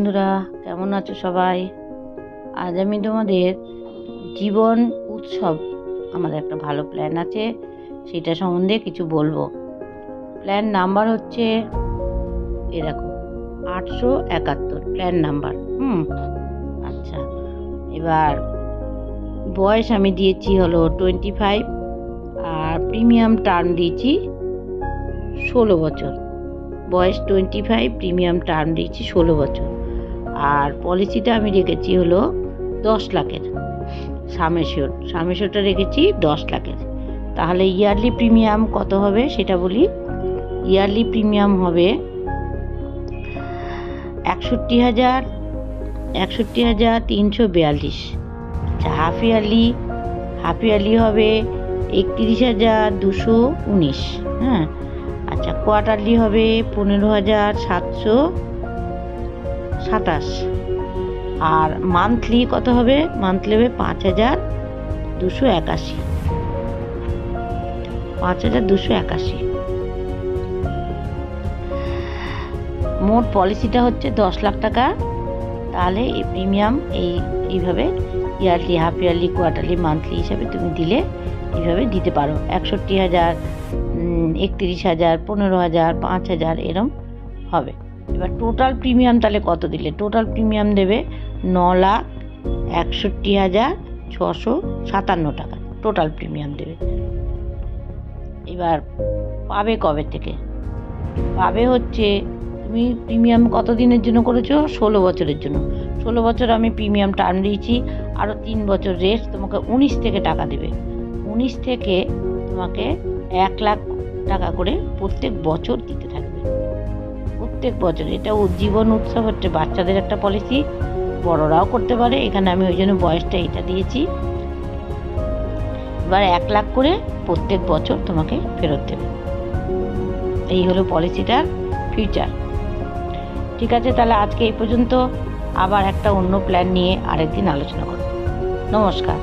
বন্ধুরা, কেমন আছো সবাই? আজ আমি তোমাদের জীবন উৎসব আমাদের একটা ভালো প্ল্যান আছে, সেটা সম্বন্ধে কিছু বলবো। প্ল্যান নাম্বার হচ্ছে এরকম 871 প্ল্যান নাম্বার। আচ্ছা, এবার বয়স আমি দিয়েছি হলো 25 আর প্রিমিয়াম টার্ম দিয়েছি 16 বছর। বয়স 25, প্রিমিয়াম টার্ম দিয়েছি 16 বছর। আর পলিসিটা আমি রেখেছি হলো 10 লাখের। সামেশোরটা রেখেছি 10 লাখের। তাহলে ইয়ারলি প্রিমিয়াম কত হবে সেটা বলি। ইয়ারলি প্রিমিয়াম হবে 61,342। আচ্ছা, হাফ ইয়ারলি হবে 31,219। হ্যাঁ, আচ্ছা, কোয়ার্টারলি হবে 15,727। আর মান্থলি কত হবে? মান্থলি হবে 5,281। মোট পলিসিটা হচ্ছে 10 লাখ টাকা। তাহলে এই প্রিমিয়াম এইভাবে yearly, half yearly, quarterly, monthly হিসাবে তুমি দিলে এইভাবে দিতে পারো। 61,000, 31,000, 15,000, 5,000 এরম হবে। এবার টোটাল প্রিমিয়াম তাহলে কত দিলে? টোটাল প্রিমিয়াম দেবে 9,61,657 টাকা টোটাল প্রিমিয়াম দেবে। এবার পাবে কবে থেকে? পাবে হচ্ছে, তুমি প্রিমিয়াম কত দিনের জন্য করেছো? 16 বছরের জন্য। 16 বছর আমি প্রিমিয়াম টার্ম দিয়েছি, আরও 3 বছর রেস্ট। তোমাকে 19 থেকে টাকা দেবে। 19 থেকে তোমাকে 1 লাখ টাকা করে প্রত্যেক বছর দিতে থাকবে, প্রত্যেক বছর। এটা জীবন উৎসব হচ্ছে বাচ্চাদের একটা পলিসি, বড়রাও করতে পারে। এখানে আমি ওই জন্য বয়সটা এটা দিয়েছি। এবার 1 লাখ করে প্রত্যেক বছর তোমাকে ফেরত দেবে। এই হলো পলিসিটার ফিউচার। ঠিক আছে, তাহলে আজকে এই পর্যন্ত। আবার একটা অন্য প্ল্যান নিয়ে আরেকদিন আলোচনা করব। নমস্কার।